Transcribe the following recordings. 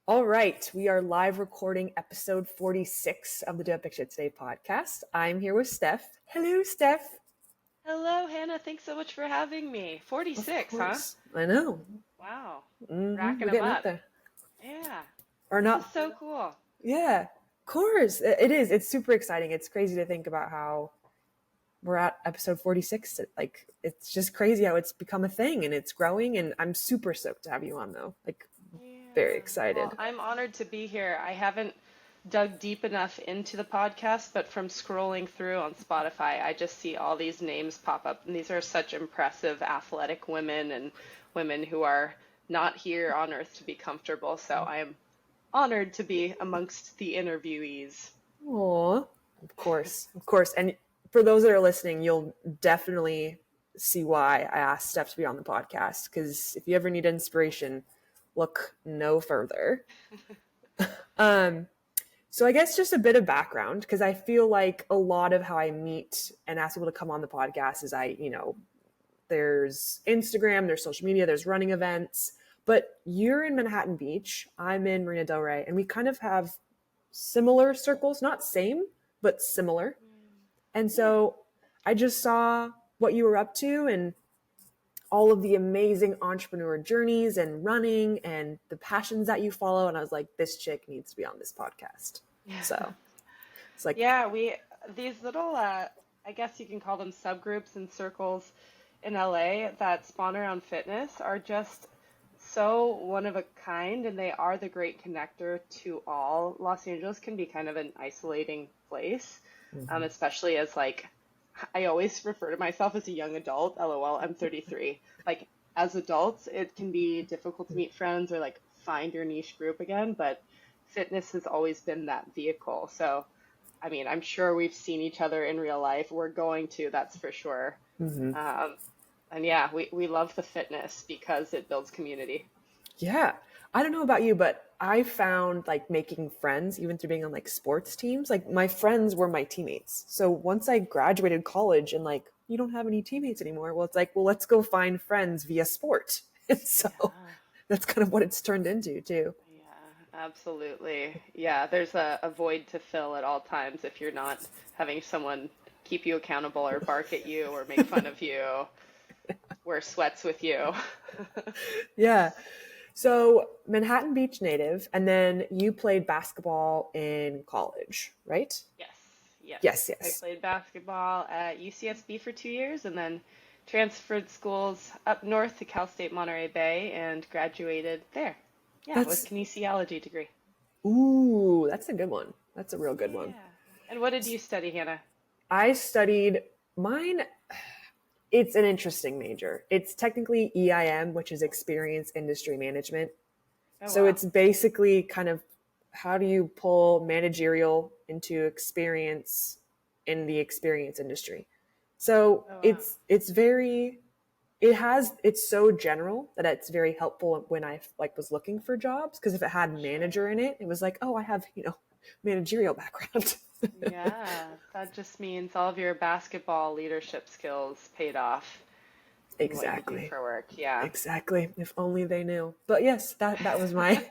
All right, we are live recording episode 46 of the Do Epic Shit Today podcast. I'm here with Steph. Hello, Steph. Hello, Hannah. Thanks so much for having me. Of 46, huh? course. I know. Wow. Racking We're them getting up up. there. Yeah. Or This is not. so cool. Yeah, of course. It is. It's super exciting. It's crazy to think about how we're at episode 46. It's just crazy how it's become a thing and it's growing. And I'm super stoked to have you on, though. Very Yeah. Well, excited. I'm honored to be here. I haven't dug deep enough into the podcast, but from scrolling through on Spotify, I just see all these names pop up. And these are such impressive athletic women and women who are not here on Earth to be comfortable. So I am honored to be amongst the interviewees. Aw, of course, of course. And for those that are listening, you'll definitely see why I asked Steph to be on the podcast. Because if you ever need inspiration, look no further. So I guess just a bit of background, because I feel like a lot of how I meet and ask people to come on the podcast is there's Instagram, there's social media, there's running events. But you're in Manhattan Beach, I'm in Marina Del Rey, and we kind of have similar circles, not same, but similar. And Yeah. so I just saw what you were up to and all of the amazing entrepreneur journeys and running and the passions that you follow. And I was like, this chick needs to be on this podcast. So it's like, Yeah, these little I guess you can call them subgroups and circles in LA that spawn around fitness are just so one of a kind, and they are the great connector to all. Los Angeles can be kind of an isolating place, especially as like I always refer to myself as a young adult. LOL, I'm 33. Like as adults, it can be difficult to meet friends or like find your niche group again, but fitness has always been that vehicle. So, I mean, I'm sure we've seen each other in real life. We're going to, that's for sure. Um, and yeah, we love the fitness because it builds community. yeah, I don't know about you, but I found like making friends, even through being on like sports teams, like my friends were my teammates. So once I graduated college and like, you don't have any teammates anymore. Well, it's like, well, let's go find friends via sport. And so Yeah. that's kind of what it's turned into too. Yeah, absolutely. Yeah, there's a void to fill at all times if you're not having someone keep you accountable or bark at you or make fun of you, wear sweats with you. Yeah. So Manhattan Beach native, and then you played basketball in college, right? Yes, yes. Yes, I yes. played basketball at UCSB for 2 years and then transferred schools up north to Cal State Monterey Bay and graduated there. Yeah, with That's kinesiology degree. ooh, that's a good one. That's a real good one. Yeah. And what did you study, Hannah? I studied mine. It's an interesting major. It's technically EIM, which is Experience Industry Management. Oh, So wow. it's basically kind of how do you pull managerial into experience in the experience industry. So Oh, wow. it's so general that it's very helpful when I like was looking for jobs, because if it had Sure. manager in it, it was like, oh, I have, managerial background. Yeah, that just means all of your basketball leadership skills paid off in what you do Exactly. for work. Yeah. Exactly. If only they knew. But yes, that was my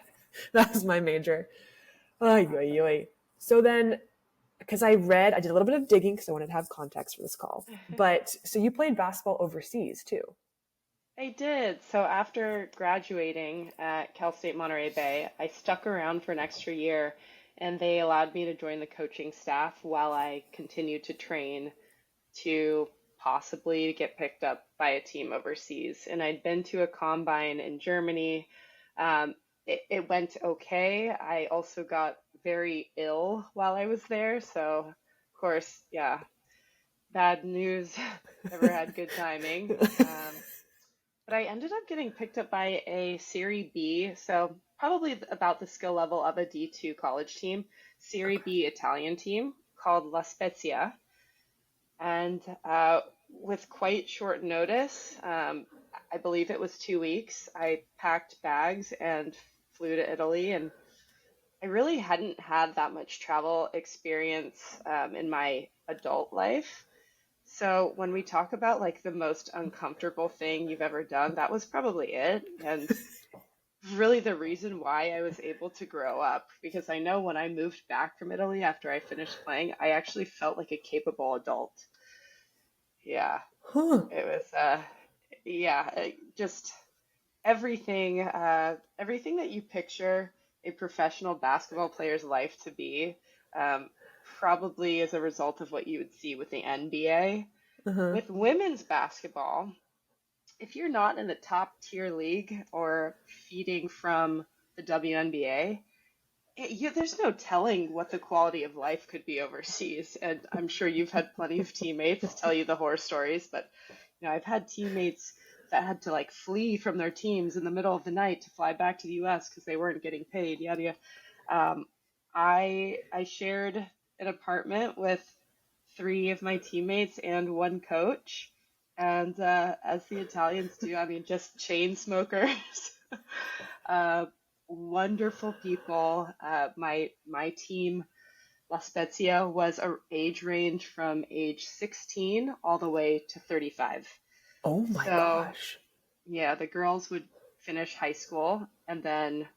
that was my major. Ay, ay, Awesome. ay. So then, because I did a little bit of digging because I wanted to have context for this call. But so you played basketball overseas too. I did. So after graduating at Cal State Monterey Bay, I stuck around for an extra year and they allowed me to join the coaching staff while I continued to train to possibly get picked up by a team overseas. And I'd been to a combine in Germany. It went okay. I also got very ill while I was there. So, of course, yeah, bad news never had good timing. But I ended up getting picked up by a Serie B, so probably about the skill level of a D2 college team, Serie Okay. B Italian team called La Spezia. And with quite short notice, I believe it was 2 weeks, I packed bags and flew to Italy. And I really hadn't had that much travel experience in my adult life. So when we talk about like the most uncomfortable thing you've ever done, that was probably it. And really the reason why I was able to grow up, because I know when I moved back from Italy after I finished playing, I actually felt like a capable adult. Yeah, Huh. it was yeah, just everything that you picture a professional basketball player's life to be, um, probably as a result of what you would see with the NBA. Uh-huh. With women's basketball, if you're not in the top tier league or feeding from the WNBA, there's no telling what the quality of life could be overseas. And I'm sure you've had plenty of teammates tell you the horror stories, but I've had teammates that had to like flee from their teams in the middle of the night to fly back to the US because they weren't getting paid, yada yada. Um, I shared an apartment with three of my teammates and one coach, and as the Italians do, I mean, just chain smokers. uh, Wonderful people. My team, La Spezia, was a age range from age 16 all the way to 35. Oh my So gosh. yeah, the girls would finish high school and then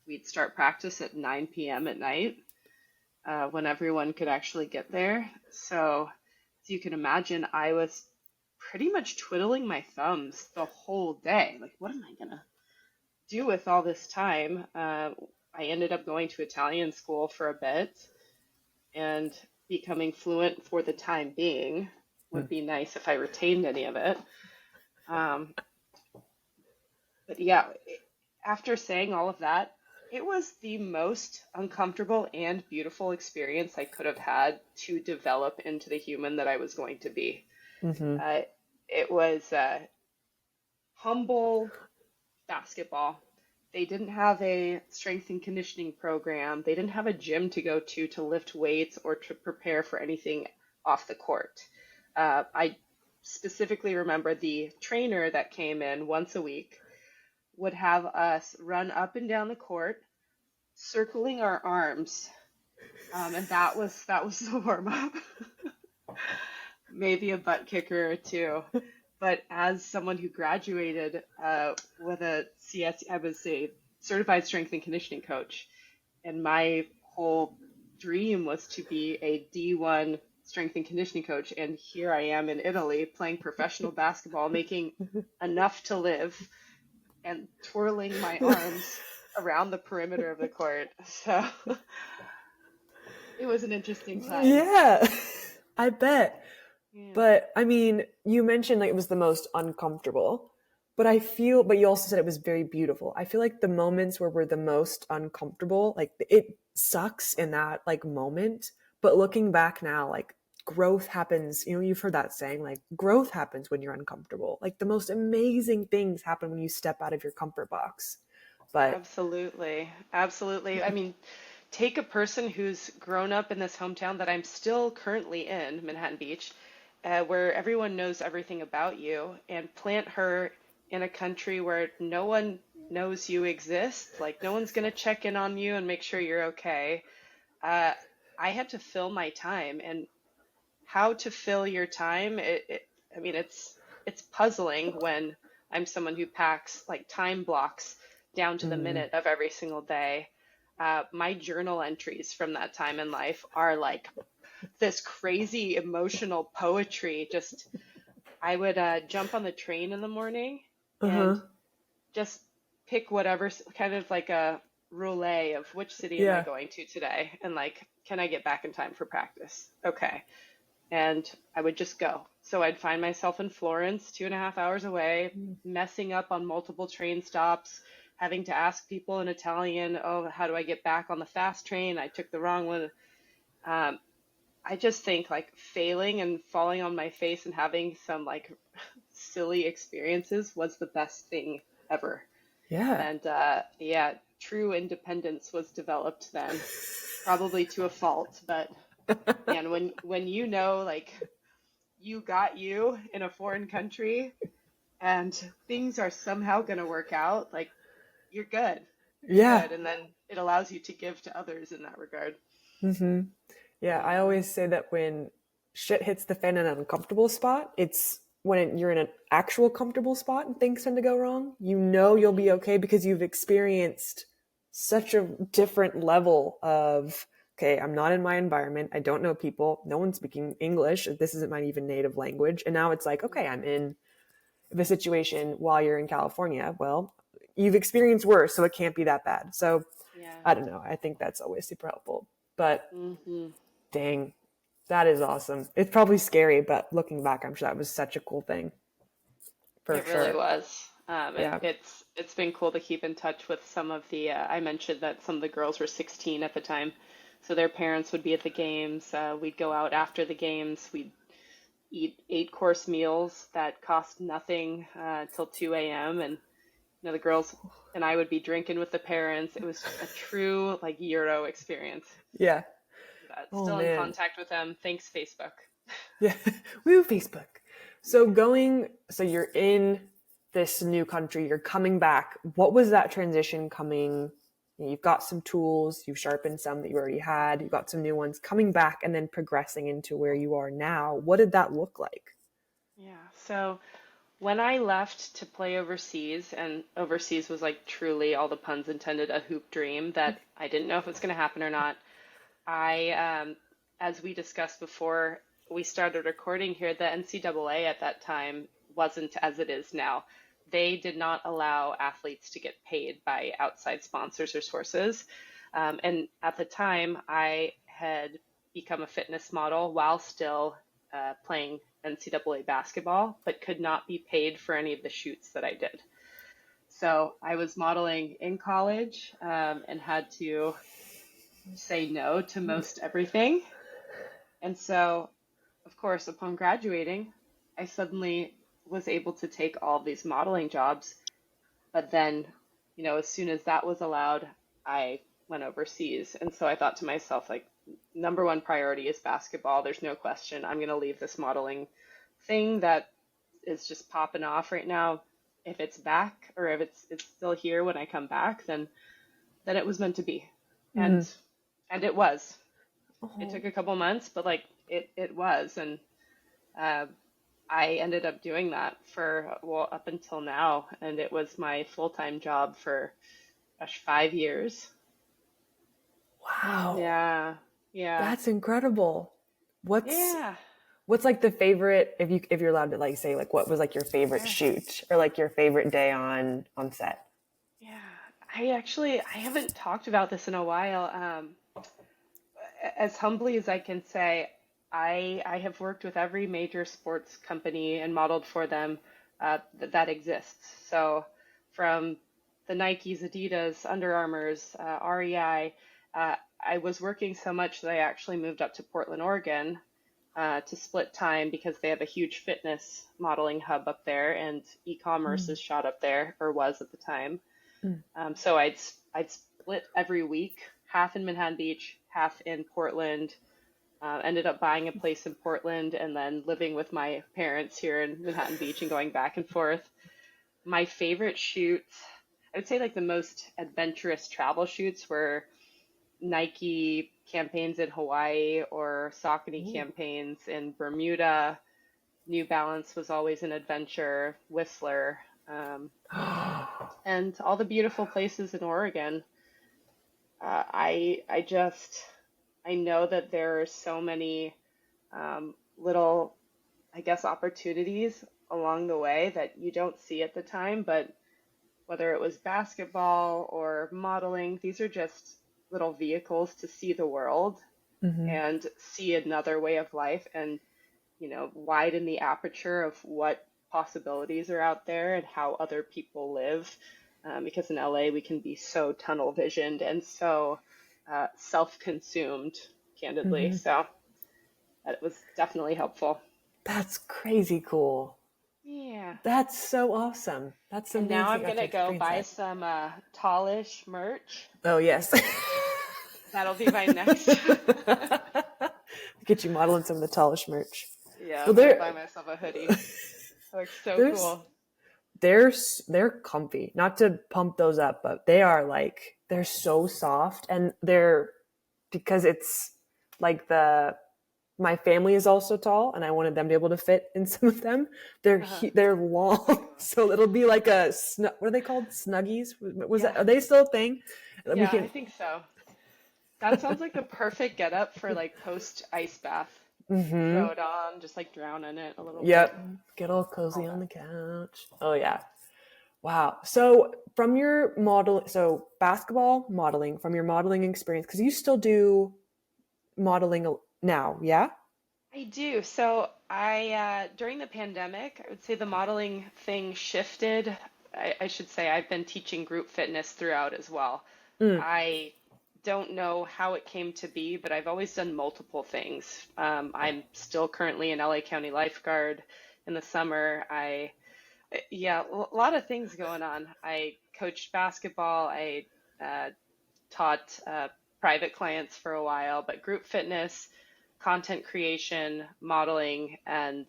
we'd start practice at 9 p.m. at night, when everyone could actually get there. So as you can imagine, I was pretty much twiddling my thumbs the whole day. Like, what am I gonna do with all this time? I ended up going to Italian school for a bit and becoming fluent for the time being. Hmm. Would be nice if I retained any of it. Um, but yeah, after saying all of that, it was the most uncomfortable and beautiful experience I could have had to develop into the human that I was going to be. Mm-hmm. Uh, it was humble basketball. They didn't have a strength and conditioning program. They didn't have a gym to go to lift weights or to prepare for anything off the court. I specifically remember the trainer that came in once a week would have us run up and down the court, circling our arms, and that was the warm up. Maybe a butt kicker or two. But as someone who graduated with a CS, I was a certified strength and conditioning coach, and my whole dream was to be a D1 strength and conditioning coach. And here I am in Italy playing professional basketball, making enough to live, and twirling my arms around the perimeter of the court. So it was an interesting time. Yeah, I bet. Yeah. But I mean, you mentioned like it was the most uncomfortable, but you also said it was very beautiful. I feel like the moments where we're the most uncomfortable, like it sucks in that like moment. But looking back now, like growth happens, you've heard that saying, like growth happens when you're uncomfortable. Like the most amazing things happen when you step out of your comfort box. But Absolutely. Absolutely. I mean, take a person who's grown up in this hometown that I'm still currently in, Manhattan Beach, where everyone knows everything about you, and plant her in a country where no one knows you exist. Like, no one's going to check in on you and make sure you're okay. Uh, I had to fill my time, and how to fill your time, I mean, it's puzzling when I'm someone who packs like time blocks down to the mm, minute of every single day. My journal entries from that time in life are like this crazy emotional poetry. Just I would jump on the train in the morning and uh-huh. just pick whatever kind of like a roulette of which city am I Yeah. going to today, and like, can I get back in time for practice? Okay, and I would just go. So I'd find myself in Florence, 2.5 hours away, messing up on multiple train stops, having to ask people in Italian, oh, how do I get back on the fast train? I took the wrong one. Um, I just think like failing and falling on my face and having some like silly experiences was the best thing ever. Yeah. And yeah, true independence was developed then, probably to a fault, but man, when you know like you got you in a foreign country and things are somehow going to work out, like you're good. You're Yeah. good. And then it allows you to give to others in that regard. Yeah, I Yeah. always say that when shit hits the fan in an uncomfortable spot, it's you're in an actual comfortable spot and things tend to go wrong, you'll be okay because you've experienced such a different level of, okay, I'm not in my environment. I don't know people. No one's speaking English. This isn't my even native language. And now it's like, okay, I'm in the situation while you're in California. Well, you've experienced worse, so it can't be that bad. So Yeah. I don't know. I think that's always super helpful. But Hmm. dang, that is awesome. It's probably scary, but looking back, I'm sure that was such a cool thing for It really sure. was. And Yeah. it's been cool to keep in touch with some of the I mentioned that some of the girls were 16 at the time. So their parents would be at the games. We'd go out after the games. We'd eat 8-course meals that cost nothing till 2 a.m. And the girls and I would be drinking with the parents. It was a true like Euro experience. Yeah. But Oh still in man. contact with them. Thanks, Facebook. Yeah. Woo, Facebook. So you're in this new country, you're coming back. What was that transition coming? You've got some tools, you've sharpened some that you already had, you've got some new ones coming back and then progressing into where you are now. What did that look like? Yeah. So when I left to play overseas, and overseas was like truly all the puns intended a hoop dream that I didn't know if it was going to happen or not. As we discussed before we started recording here, the NCAA at that time wasn't as it is now. They did not allow athletes to get paid by outside sponsors or sources. And at the time, I had become a fitness model while still playing NCAA basketball, but could not be paid for any of the shoots that I did. So I was modeling in college and had to say no to most everything. And so, of course, upon graduating, I suddenly was able to take all of these modeling jobs. But then, as soon as that was allowed, I went overseas. And so I thought to myself, like, number one priority is basketball. There's no question. I'm going to leave this modeling thing that is just popping off right now. If it's back or if it's still here when I come back, then it was meant to be. And Mm. and it was. It Oh, took a couple months, but like it was. And uh, I ended up doing that for, well, up until now, and it was my full-time job for, gosh, 5 years. wow. Yeah, yeah, That's incredible. What's yeah, what's like the favorite, if you're allowed to like say, like, what was like your favorite sure. shoot or like your favorite day on set? Yeah, I haven't talked about this in a while. As humbly as I can say, I have worked with every major sports company and modeled for them that exists. So from the Nikes, Adidas, Under Armours, REI, I was working so much that I actually moved up to Portland, Oregon, to split time because they have a huge fitness modeling hub up there, and e-commerce Mm. is shot up there, or was at the time. Mm. So I'd split every week, half in Manhattan Beach, half in Portland. Ended up buying a place in Portland and then living with my parents here in Manhattan Beach and going back and forth. My favorite shoots, I would say like the most adventurous travel shoots were Nike campaigns in Hawaii or Saucony Ooh. campaigns in Bermuda. New Balance was always an adventure, Whistler, and all the beautiful places in Oregon. I just I know that there are so many little, I guess, opportunities along the way that you don't see at the time, but whether it was basketball or modeling, these are just little vehicles to see the world Hmm. and see another way of life and, widen the aperture of what possibilities are out there and how other people live. Because in LA, we can be so tunnel visioned and so self-consumed, candidly. Hmm. So that was definitely helpful. That's crazy cool. Yeah. That's so awesome. That's And now amazing. I'm You got to gonna go experience buy that. some tallish merch. Oh yes. That'll be my next. Get you modeling some of the tallish merch. Yeah, Well, I'm gonna buy myself a hoodie. It looks so there's cool. they're comfy. Not to pump those up, but they are like they're so soft and they're because it's like my family is also tall, and I wanted them to be able to fit in some of them. Uh-huh. They're long, so it'll be like a what are they called? Snuggies? Was Yeah. that, are they still a thing? We Yeah, I can. think so. That sounds like the perfect getup for like post ice bath. Mm-hmm. Throw it on, just like drown in it a little bit. Yep. Get all All cozy on that. the couch. Oh yeah. Wow. So from your basketball modeling, from your modeling experience, because you still do modeling now, yeah? I do. So during the pandemic, I would say the modeling thing shifted. I should say I've been teaching group fitness throughout as well. Mm. I don't know how it came to be, but I've always done multiple things. I'm still currently an LA County lifeguard in the summer. Yeah, a lot of things going on. I coached basketball. I uh, taught private clients for a while, but group fitness, content creation, modeling, and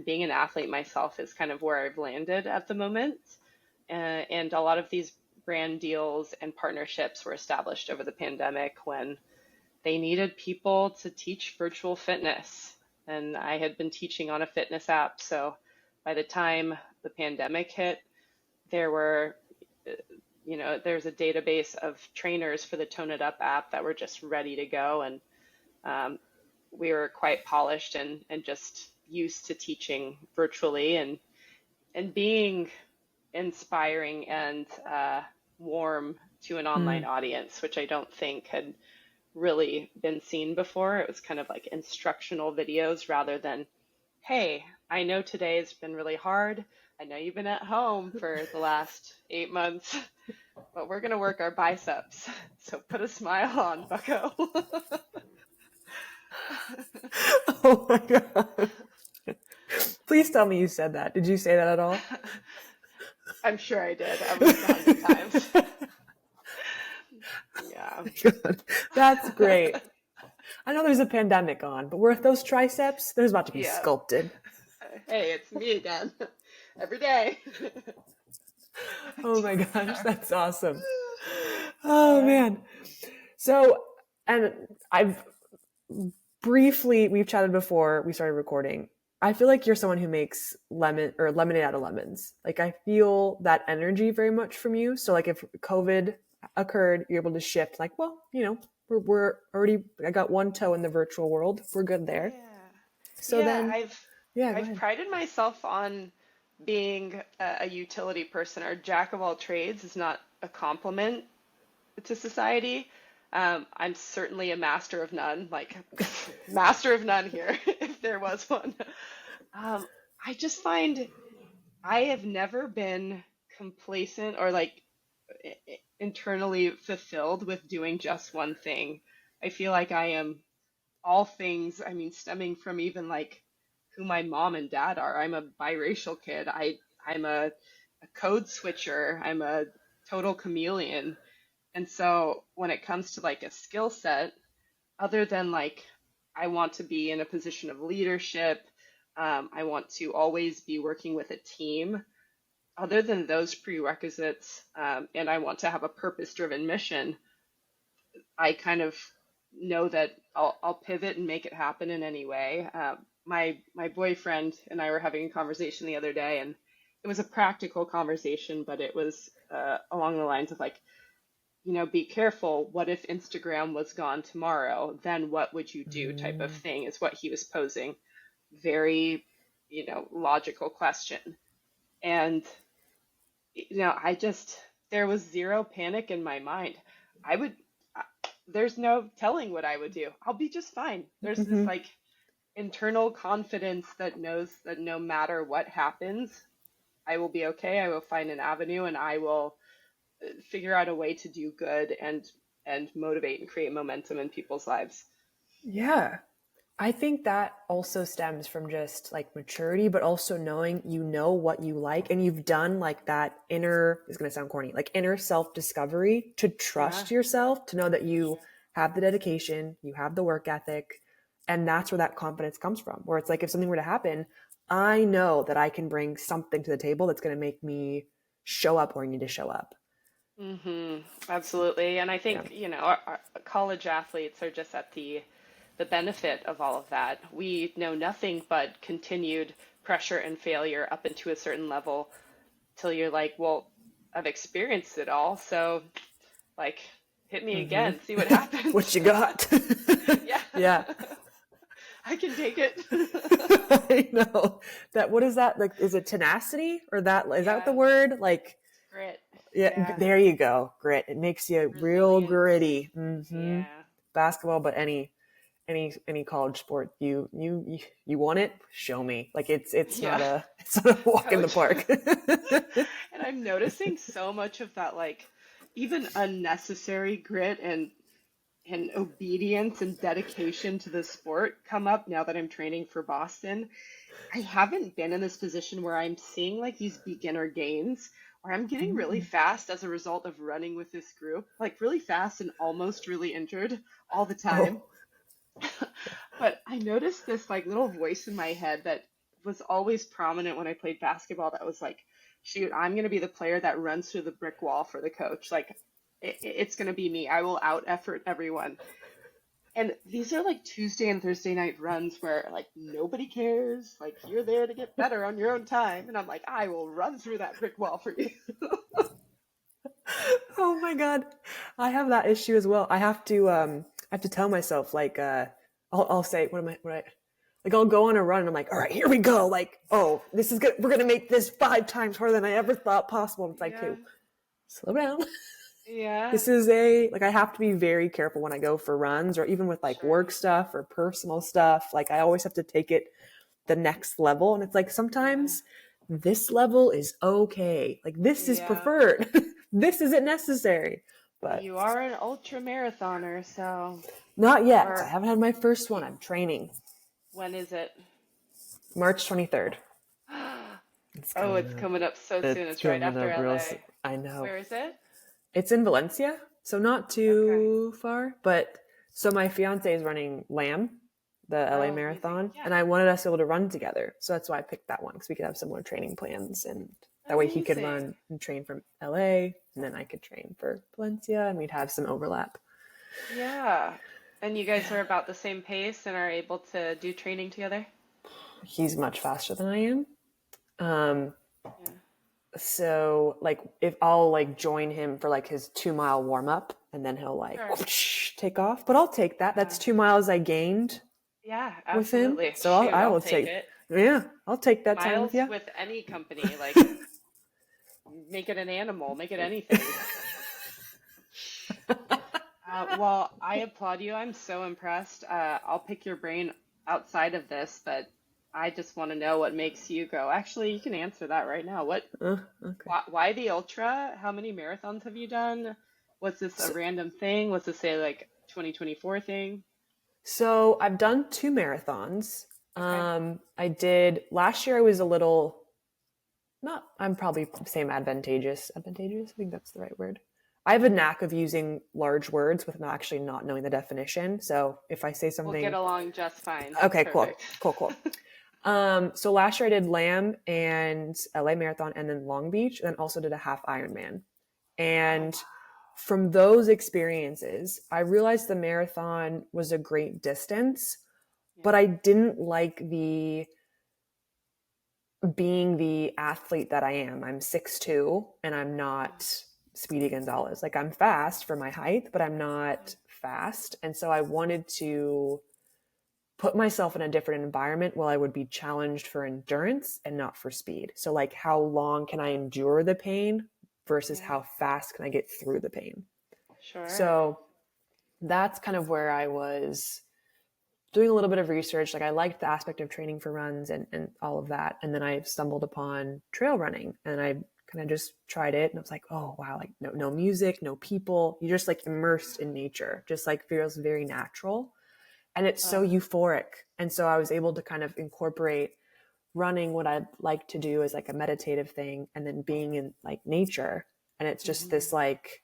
being an athlete myself is kind of where I've landed at the moment. And a lot of these brand deals and partnerships were established over the pandemic when they needed people to teach virtual fitness. And I had been teaching on a fitness app, so by the time the pandemic hit, there were there's a database of trainers for the Tone It Up app that were just ready to go. And um, we were quite polished and just used to teaching virtually and being inspiring and warm to an online Mm. audience, which I don't think had really been seen before. It was kind of like instructional videos rather than, hey, I know today has been really hard. I know you've been at home for the last 8 months, but we're going to work our biceps. So put a smile on, bucko. Oh my God. Please tell me you said that. Did you say that at all? I'm sure I did at least 100 times. Yeah. God, that's great. I know there's a pandemic on, but with those triceps, there's about to be Yeah. sculpted. Hey, it's me again. Every day. Oh my gosh, that's awesome. Oh Uh, man. So, and I've we've chatted before we started recording. I feel like you're someone who makes lemonade out of lemons. Like I feel that energy very much from you. So like if COVID occurred, you're able to shift like, well, we're already, I got one toe in the virtual world. We're good there. yeah. So Yeah, then, I've yeah, go I've ahead. prided myself on being a utility person. Our jack of all trades is not a compliment to society. I'm certainly a master of none, like master of none here, if there was one. Um, I just find I have never been complacent or like internally fulfilled with doing just one thing. I feel like I am all things, I mean, stemming from even like who my mom and dad are. I'm a biracial kid. I'm a code switcher. I'm a total chameleon. And so when it comes to like a skill set, other than like I want to be in a position of leadership, I want to always be working with a team. Other than those prerequisites, and I want to have a purpose-driven mission, I kind of know that I'll pivot and make it happen in any way. My boyfriend and I were having a conversation the other day, and it was a practical conversation, but it was along the lines of like, be careful. What if Instagram was gone tomorrow? Then what would you do? Type of Mm. thing is what he was posing. Very, logical question. And, I just, there was zero panic in my mind. I would, there's no telling what I would do. I'll be just fine. There's this Mm-hmm. like internal confidence that knows that no matter what happens, I will be okay. I will find an avenue and I will figure out a way to do good and motivate and create momentum in people's lives. Yeah. I think that also stems from just like maturity, but also knowing what you like and you've done like that inner, it's going to sound corny, like inner self discovery to Yeah. trust yourself, to know that you have the dedication, you have the work ethic. And that's where that confidence comes from. Where it's like, if something were to happen, I know that I can bring something to the table that's going to make me show up where I need to show up. Absolutely. And I Yeah. think, our college athletes are just at the the benefit of all of that. We know nothing but continued pressure and failure up into a certain level till you're like, well, I've experienced it all, so like hit me Mm-hmm. again, see what happens. What you got? Yeah. Yeah. I can take it. I know that. What is that? Like, is it tenacity or that? Is that the Yeah, word? Like, grit. yeah, Yeah, there you go. Grit. It makes you real resilience. gritty. Mm-hmm. Yeah. Basketball, but any college sport, you want it? Show me. Like it's not Yeah. a it's not a walk in the Coach. park. And I'm noticing so much of that, like even unnecessary grit and obedience and dedication to the sport come up now that I'm training for Boston. I haven't been in this position where I'm seeing like these beginner gains where I'm getting really fast as a result of running with this group, like really fast and almost really injured all the time. Oh, But I noticed this like little voice in my head that was always prominent when I played basketball that was like, shoot, I'm going to be the player that runs through the brick wall for the coach. Like, it's going to be me. I will out effort everyone. And these are like Tuesday and Thursday night runs where like nobody cares. Like, you're there to get better on your own time. And I'm like, I will run through that brick wall for you. oh my God. I have that issue as well. I have to tell myself like I'll say like I'll go on a run and I'm like, all right, here we go. Like, oh, this is good. We're gonna make this 5 times harder than I ever thought possible. And it's like, Yeah. okay, slow down. Yeah. This is like I have to be very careful when I go for runs or even with like Sure. work stuff or personal stuff. Like I always have to take it the next level. And it's like Yeah. sometimes this level is okay. Like this is Yeah. preferred. This isn't necessary. But You are an ultra marathoner, so, not yet. I or haven't had my first one. I'm training. when is it? March 23rd. It's Oh, coming it's up. coming up so soon. It's It's right coming after up real LA. I know. Where is it? It's in Valencia, so not Okay. too far. But so my fiance is running Lamb, the LA Oh, amazing. Marathon, Yeah. and I wanted us to be able to run together. So that's why I picked that one because we could have similar training plans, and that way he could Amazing. run and train from LA, and then I could train for Valencia, and we'd have some overlap. Yeah. And you guys are about the same pace and are able to do training together? He's much faster than I am. Um, Yeah. so like if I'll like join him for like his 2 mile warm up and then he'll like Sure. take off, but I'll take that. That's Yeah. 2 miles I gained Yeah, with him. absolutely. So Shoot, I I'll will take take, it. yeah, I'll take that time with Miles you. with any company, like make it an animal, make it anything. Well, I applaud you. I'm so impressed. I'll pick your brain outside of this, but I just want to know what makes you go. Actually, you can answer that right now. Okay. Why the ultra? How many marathons have you done? Was this a So, random thing? Was this a like 2024 thing? so I've done 2 marathons. Okay. I did last year. I was a little not. I'm probably same advantageous. Advantageous. I think that's the right word. I have a Hmm. knack of using large words with actually not knowing the definition. So if I say We'll get something, along just fine. okay, cool, Perfect. cool. So last year I did Lamb and LA Marathon and then Long Beach, and then also did a half Ironman. Oh, And wow. from those experiences, I realized the marathon was a great distance, but Yeah. I didn't like the being the athlete that I am. I'm 6'2" and I'm not Speedy Gonzalez. Like I'm fast for my height, but I'm not fast. And so I wanted to put myself in a different environment while I would be challenged for endurance and not for speed. So like how long can I endure the pain versus Yeah. how fast can I get through the pain? Sure. So that's kind of where I was doing a little bit of research. Like I liked the aspect of training for runs and all of that. And then I stumbled upon trail running and I kind of just tried it and I was like, oh wow, like no music, no people. You're just like immersed in nature, just like feels very natural. And it's so Uh, euphoric. And so I was able to kind of incorporate running what I'd like to do as like a meditative thing and then being in like nature. And it's just mhm. this like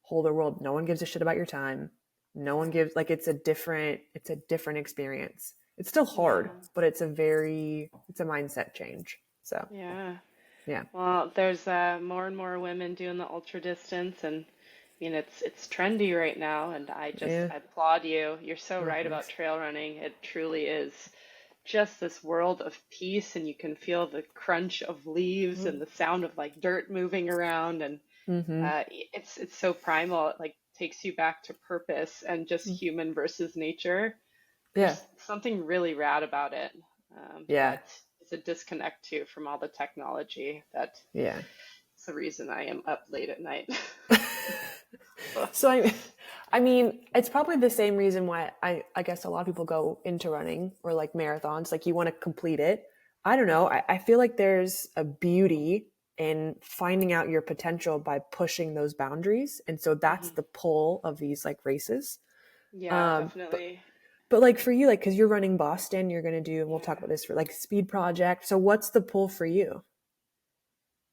whole the world. No one gives a shit about your time. No one gives like it's a different experience. It's still hard, Yeah. but it's a mindset change. So Yeah. yeah. Well, there's more and more women doing the ultra distance, and mean, it's trendy right now, and Yeah. I applaud you. You're so Oh, right about thanks. trail running. It truly is just this world of peace, and you can feel the crunch of leaves and the sound of like dirt moving around, and Mm-hmm. it's so primal. It like takes you back to purpose and just human versus nature. Yeah. There's something really rad about it, Yeah. that is a disconnect too from all the technology. That's Yeah. the reason I am up late at night. So I mean, it's probably the same reason why I guess a lot of people go into running or like marathons, like you want to complete it. I don't know. I feel like there's a beauty in finding out your potential by pushing those boundaries. And so that's Mhm. the pull of these like races. Yeah, Um, but definitely. but like for you, like because you're running Boston, you're gonna do, and we'll talk Yeah. about this for like speed project. So what's the pull for you?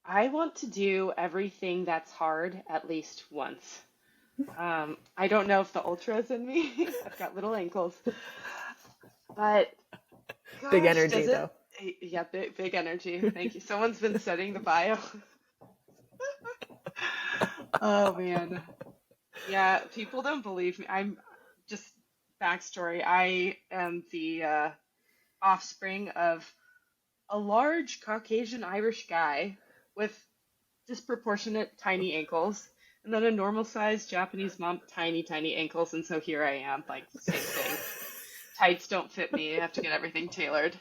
I want to do everything that's hard at least once. I don't know if the ultra is in me. I've got little ankles, but Big gosh, energy does it? though. Yeah, big energy. Thank you. Someone's been studying the bio. Oh man. Yeah, people don't believe me. I'm just backstory. I am the offspring of a large Caucasian Irish guy with disproportionate tiny ankles, and then a normal sized Japanese mom, tiny, tiny ankles. And so here I am, like, same thing. Tights don't fit me. I have to get everything tailored.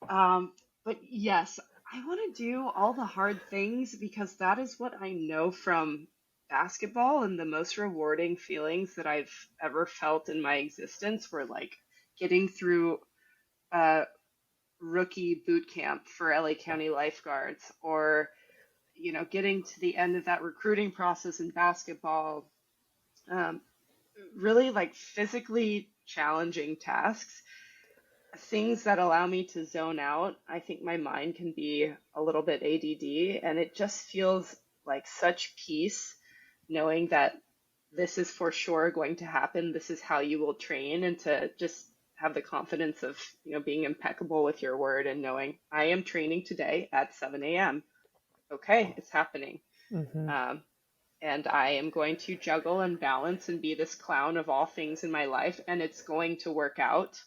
But yes, I want to do all the hard things because that is what I know from basketball, and the most rewarding feelings that I've ever felt in my existence were like getting through a rookie boot camp for LA County lifeguards, or getting to the end of that recruiting process in basketball. Um, really like physically challenging tasks, things that allow me to zone out. I think my mind can be a little bit ADD, and it just feels like such peace knowing that this is for sure going to happen. This is how you will train, and to just have the confidence of, being impeccable with your word and knowing I am training today at 7 a.m. Okay, it's happening. Hmm. Um, and I am going to juggle and balance and be this clown of all things in my life, and it's going to work out.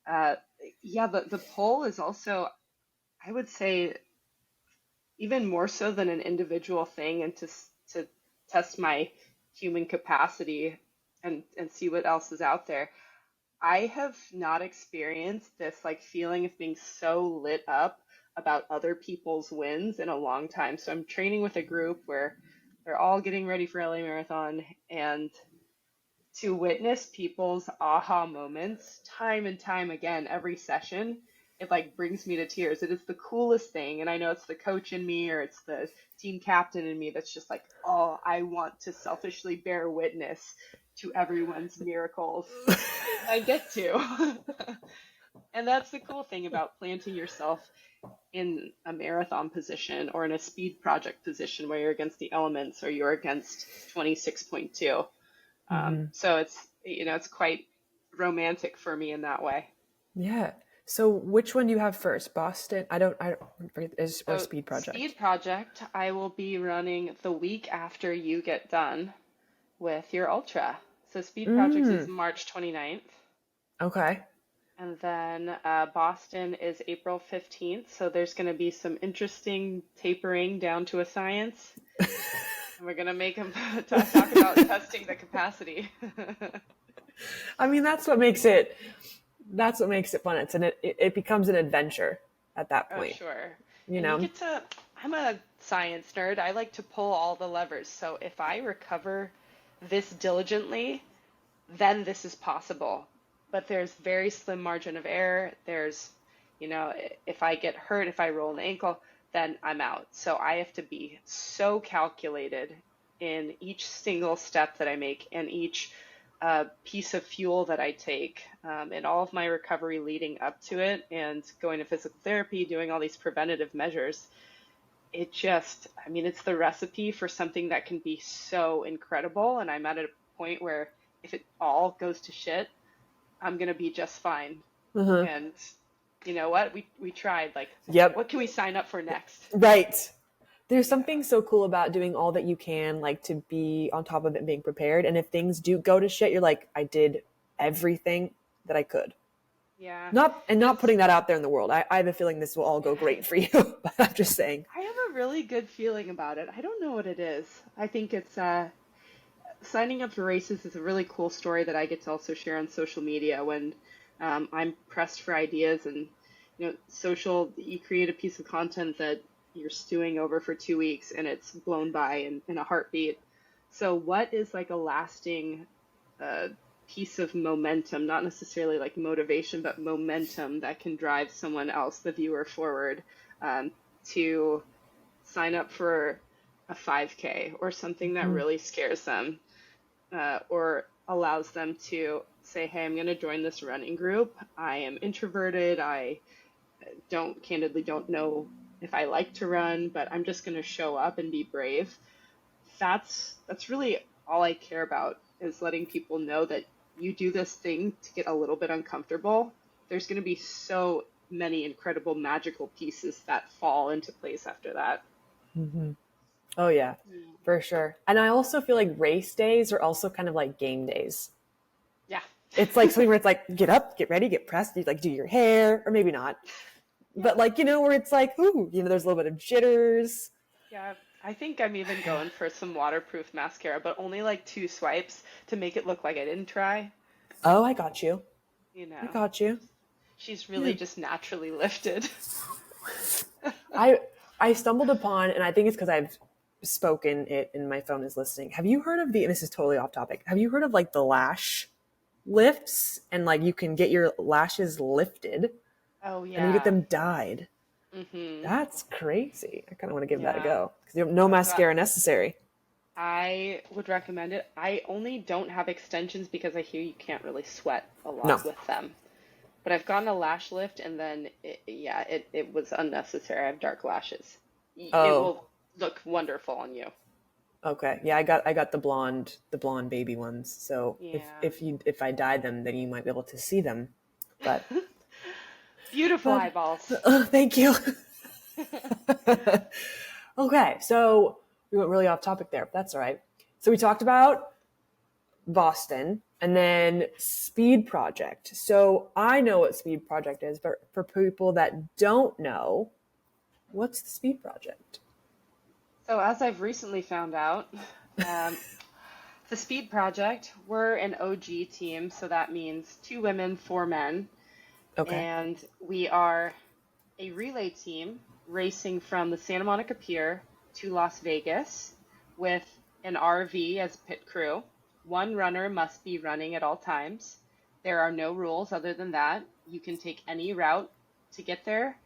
Uh, yeah, the poll is also, I would say, even more so than an individual thing, and to test my human capacity and see what else is out there. I have not experienced this like feeling of being so lit up about other people's wins in a long time. So I'm training with a group where they're all getting ready for LA Marathon, and to witness people's aha moments time and time again every session, it like brings me to tears. It is the coolest thing, and I know it's the coach in me or it's the team captain in me that's just like, oh, I want to selfishly bear witness to everyone's miracles. I get to. And that's the cool thing about planting yourself in a marathon position or in a speed project position where you're against the elements or you're against 26.2. Hmm. So it's quite romantic for me in that way. Yeah. So which one do you have first? Boston? I don't forget, is or So speed project. speed project, I will be running the week after you get done with your ultra. So speed project is Mm. March 29th. Okay. And then Boston is April 15th. So there's going to be some interesting tapering down to a science. And we're going to make them talk about testing the capacity. I mean, that's what makes it fun. It becomes an adventure at that Oh, point, sure. you And you know? get to, I'm a science nerd. I like to pull all the levers. So if I recover this diligently, then this is possible. But there's very slim margin of error. There's, if I get hurt, if I roll an ankle, then I'm out. So I have to be so calculated in each single step that I make and each piece of fuel that I take, and all of my recovery leading up to it, and going to physical therapy, doing all these preventative measures. It just, I mean, it's the recipe for something that can be so incredible. And I'm at a point where if it all goes to shit, I'm gonna be just fine. Uh-huh. And you know what? We tried. Like, Yep. what can we sign up for next? Right. There's Yeah. something so cool about doing all that you can, like to be on top of it and being prepared. And if things do go to shit, you're like, I did everything that I could. Yeah. Not It's putting that out there in the world. I have a feeling this will all go great for you, but I'm just saying. I have a really good feeling about it. I don't know what it is. I think it's signing up for races is a really cool story that I get to also share on social media when I'm pressed for ideas and social. You create a piece of content that you're stewing over for 2 weeks and it's blown by in a heartbeat. So what is like a lasting uh, piece of momentum, not necessarily like motivation, but momentum that can drive someone else, the viewer, forward to sign up for a 5K or something that Mhm. really scares them or allows them to say, hey, I'm going to join this running group. I am introverted. I don't candidly don't know if I like to run, but I'm just going to show up and be brave. That's really all I care about is letting people know that you do this thing to get a little bit uncomfortable. There's going to be so many incredible magical pieces that fall into place after that. Mhm. Oh yeah, for sure. And I also feel like race days are also kind of like game days. Yeah. It's like something where it's like, get up, get ready, get pressed, you like do your hair, or maybe not. Yeah. But like, where it's like, ooh, there's a little bit of jitters. Yeah. I think I'm even going for some waterproof mascara, but only like 2 swipes to make it look like I didn't try. Oh, I got you. You I know, got you. she's Yeah. really just naturally lifted. I I stumbled upon, and I think it's because I've spoken it and my phone is listening. Have you heard of the, and this is totally off topic, have you heard of like the lash lifts and like you can get your lashes lifted Oh, and then you get yeah. them dyed? Mm-hmm. That's crazy. I kind of want to give that a Yeah. go because you have no That's what mascara necessary. I would recommend it. I only don't have extensions because I hear you can't really sweat a No. lot with them. But I've gotten a lash lift and then it was unnecessary. I have dark lashes. It Oh, will look wonderful on you. okay. Yeah, I got the blonde baby ones. So if Yeah. if you if I dye them, then you might be able to see them. But Beautiful but eyeballs. thank you. Okay, so we went really off topic there. But that's all right. So we talked about Boston and then Speed Project. So I know what Speed Project is, but for people that don't know, what's the Speed Project? So as I've recently found out, um, the Speed Project, we're an OG team, so that means 2 women, 4 men, Okay. and we are a relay team racing from the Santa Monica Pier to Las Vegas with an RV as pit crew. One runner must be running at all times. There are no rules other than that. You can take any route to get there.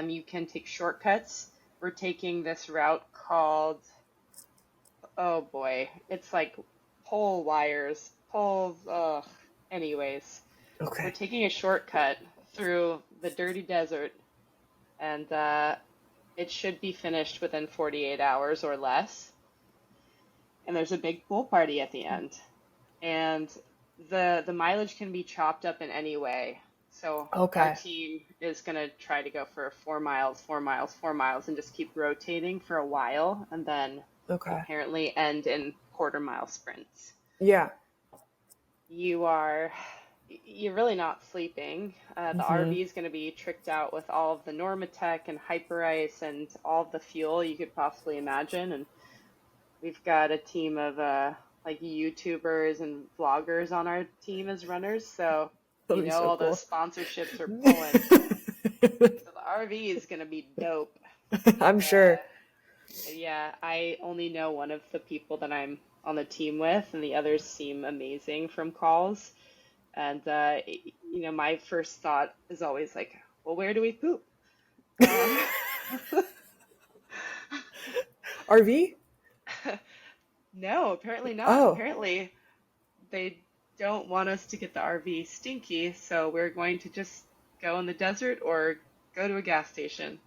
You can take shortcuts. We're taking this route called, oh boy, it's like pole wires, poles. Ugh. Anyways, we're Okay. taking a shortcut through the dirty desert and it should be finished within 48 hours or less. And there's a big pool party at the end. And the mileage can be chopped up in any way. So our Okay. team is going to try to go for 4 miles, 4 miles, 4 miles, and just keep rotating for a while, and then Okay. apparently end in quarter-mile sprints. Yeah. You are you're really not sleeping. The Mm-hmm. RV is going to be tricked out with all of the Normatec and Hyper Ice and all of the fuel you could possibly imagine. And we've got a team of like YouTubers and vloggers on our team as runners. So That'll be so all those cool. sponsorships are pulling. So the RV is going to be dope. I'm And sure. yeah, I only know one of the people that I'm on the team with, and the others seem amazing from calls. And my first thought is always like, well, where do we poop? Um, RV? no, apparently not. Oh, Apparently, they don't want us to get the RV stinky, so we're going to just go in the desert or go to a gas station.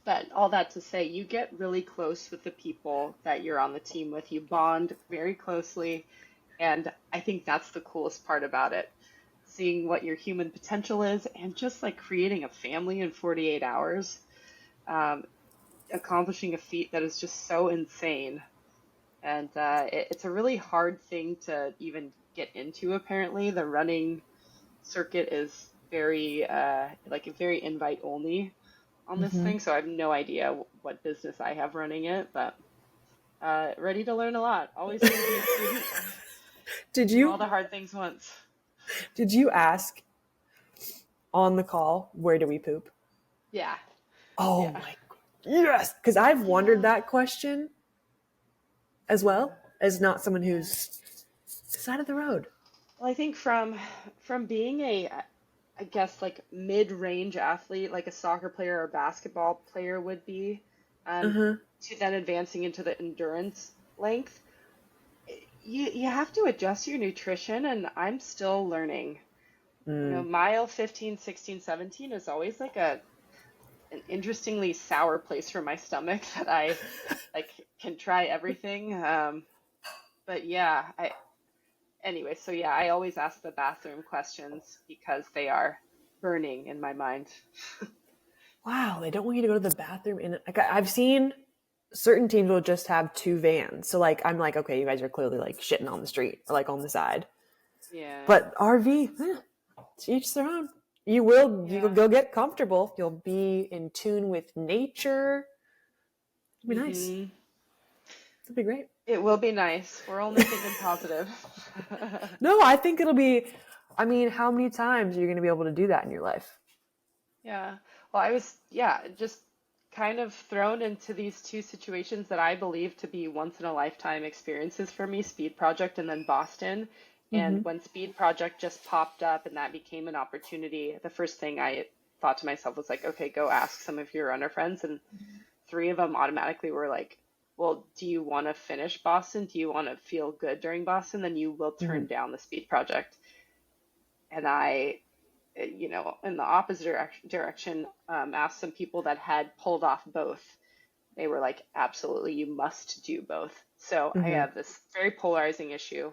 But all that to say, you get really close with the people that you're on the team with. You bond very closely, and I think that's the coolest part about it. Seeing what your human potential is and just like creating a family in 48 hours. Um, accomplishing a feat that is just so insane. And it's a really hard thing to even get into, apparently. The running circuit is very, very invite only on this Hmm. thing. So I have no idea what business I have running it, but ready to learn a lot. Always going to be a student. Did Do all you the hard things once. did you ask on the call, where do we poop? Yeah. Oh Yeah. my, yes, because I've wondered Yeah. that question as well, Yeah. as not someone Yeah. who's side of the road. Well, I think from being a I guess like mid-range athlete, like a soccer player or a basketball player would be, um, Uh-huh. to then advancing into the endurance length, you have to adjust your nutrition, and I'm still learning. Mm. Mile 15, 16, 17 is always like an interestingly sour place for my stomach that I like can try everything. But yeah, I always ask the bathroom questions because they are burning in my mind. Wow, they don't want you to go to the bathroom in like I've seen certain teams will just have two vans. So like I'm like, okay, you guys are clearly like shitting on the street or like on the side. Yeah, But RV, to each their own. You will yeah. go get comfortable. You'll be in tune with nature. It'll be nice. Hmm. It'll be great. It will be nice. We're only thinking positive. No, I think it'll be. I mean, how many times are you going to be able to do that in your life? Yeah. Well, I was, yeah, just kind of thrown into these two situations that I believe to be once in a lifetime experiences for me, Speed Project and then Boston. And Mm-hmm. when Speed Project just popped up and that became an opportunity, the first thing I thought to myself was like, okay, go ask some of your runner friends. And three of them automatically were like, well, do you want to finish Boston? Do you want to feel good during Boston? Then you will Mm-hmm. turn down the Speed Project. And I, in the opposite direction, asked some people that had pulled off both. They were like, absolutely, you must do both. So I Mm-hmm. have this very polarizing issue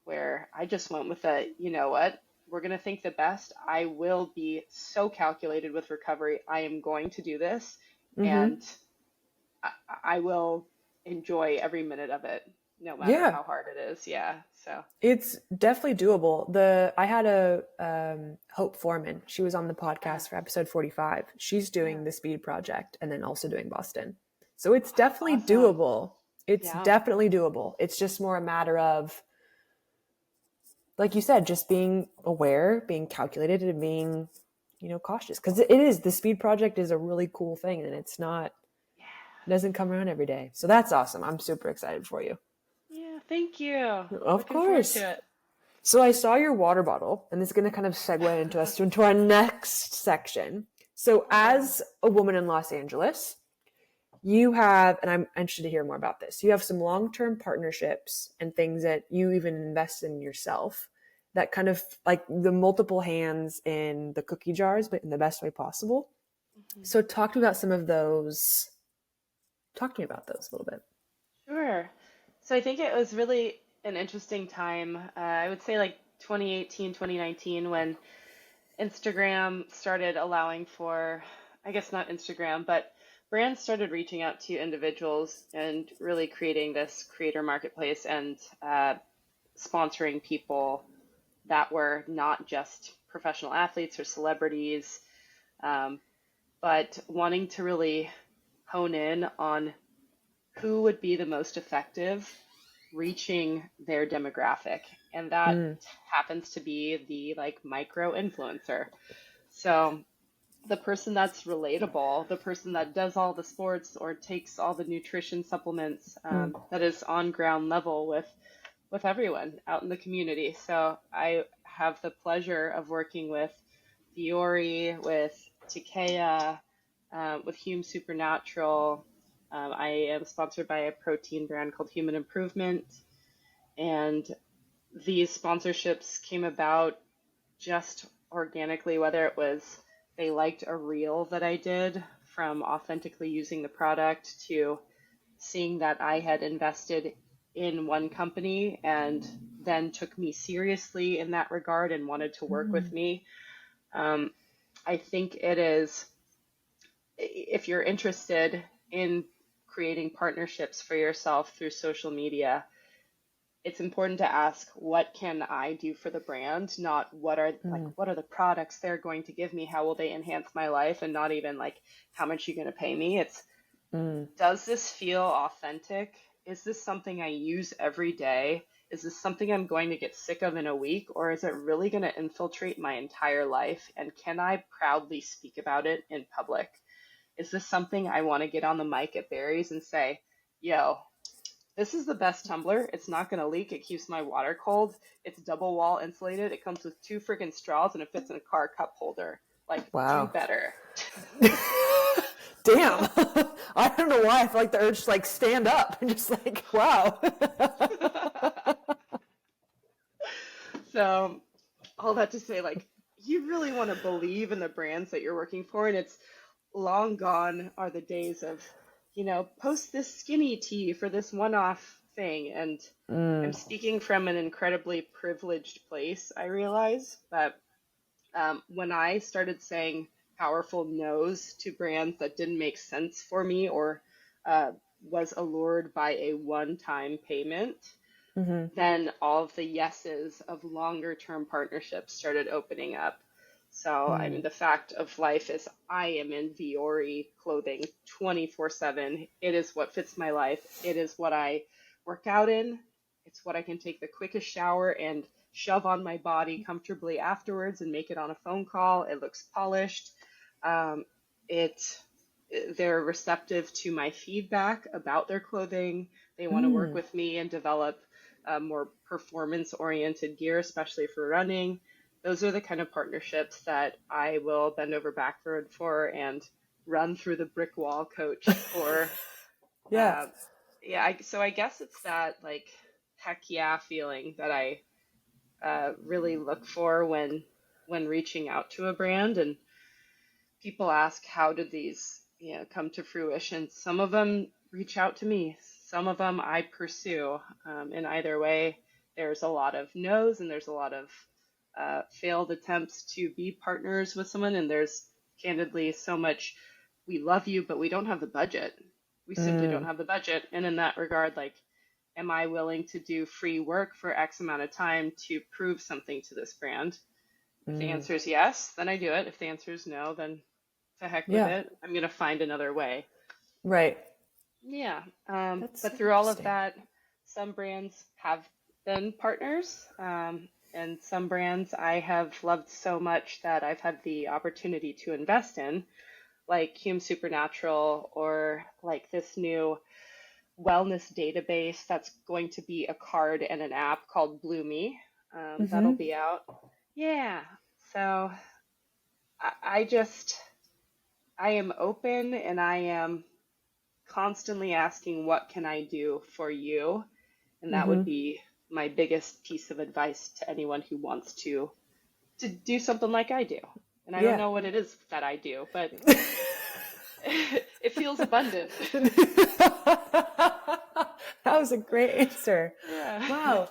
where I just went with you know what? We're going to think the best. I will be so calculated with recovery. I am going to do this, Mm-hmm. and I, I will enjoy every minute of it, no matter Yeah, how hard it is. Yeah. So, it's definitely doable. I had a Hope Foreman. She was on the uh, podcast for episode 45. She's yeah. doing the Speed Project and then also doing Boston. So it's definitely Awesome. doable. It's Yeah. definitely doable. It's just more a matter of, like you said, just being aware, being calculated, and being, cautious. Because it is, the Speed Project is a really cool thing, and Yeah. it doesn't come around every day. So that's awesome. I'm super excited for you. Yeah. Thank you. Of Looking forward course. to it. So I saw your water bottle, and this is going to kind of segue into our next section. So Yeah. as a woman in Los Angeles, you have, and I'm interested to hear more about this. You have some long-term partnerships and things that you even invest in yourself that kind of like the multiple hands in the cookie jars, but in the best way possible. Mhm. So talk to me about some of those. Talk to me about those a little bit. Sure. So I think it was really an interesting time. I would say like 2018, 2019, when Instagram started allowing for, I guess not Instagram, but brands started reaching out to individuals and really creating this creator marketplace and sponsoring people that were not just professional athletes or celebrities, um, but wanting to really hone in on who would be the most effective reaching their demographic. And that Mm, happens to be the like micro influencer. So the person that's relatable, the person that does all the sports or takes all the nutrition supplements, mm, that is on ground level with everyone out in the community. So I have the pleasure of working with Fiore, with Takea, with Hume Supernatural. I am sponsored by a protein brand called Human Improvement, and these sponsorships came about just organically, whether it was they liked a reel that I did from authentically using the product to seeing that I had invested in one company and then took me seriously in that regard and wanted to work with mm, me. Um, I think it is, if you're interested, in creating partnerships for yourself through social media, it's important to ask, what can I do for the brand? Not what are the products they're going to give me? How will they enhance my life? And not even like, how much are you going to pay me? It's, does this feel authentic? Is this something I use every day? Is this something I'm going to get sick of in a week? Or is it really going to infiltrate my entire life? And can I proudly speak about it in public? Is this something I want to get on the mic at Barry's and say, yo, this is the best tumbler. It's not going to leak. It keeps my water cold. It's double wall insulated. It comes with 2 freaking straws and it fits in a car cup holder. Like, do Wow. better. Damn. I don't know why I feel like the urge to like stand up and just like, wow. So all that to say, like, you really want to believe in the brands that you're working for, and it's long gone are the days of, post this skinny tea for this one-off thing. And I'm speaking from an incredibly privileged place, I realize, but when I started saying powerful no's to brands that didn't make sense for me, or was allured by a one-time payment, then all of the yeses of longer term partnerships started opening up. So, I mean, the fact of life is I am in Viore clothing 24/7. It is what fits my life. It is what I work out in. It's what I can take the quickest shower and shove on my body comfortably afterwards and make it on a phone call. It looks polished. They're receptive to my feedback about their clothing. They want to work with me and develop more performance-oriented gear, especially for running. Those are the kind of partnerships that I will bend over backward for and run through the brick wall coach for. Yeah. So I guess it's that like heck yeah feeling that I really look for when reaching out to a brand. And people ask, how did these come to fruition? Some of them reach out to me. Some of them I pursue. In either way, there's a lot of no's and there's a lot of failed attempts to be partners with someone. And there's candidly so much, we love you, but we don't have the budget. We simply don't have the budget. And in that regard, like, am I willing to do free work for X amount of time to prove something to this brand? If the answer is yes, then I do it. If the answer is no, then to heck with it. I'm going to find another way. Right. Yeah. That's but through all of interesting. that, some brands have been partners, and some brands I have loved so much that I've had the opportunity to invest in, like Hume Supernatural, or like this new wellness database that's going to be a card and an app called Bloomy. That'll be out. Yeah. So I am open, and I am constantly asking, what can I do for you? And that would be my biggest piece of advice to anyone who wants to do something like I do. And I don't know what it is that I do, but it feels abundant. That was a great answer. Yeah. Wow.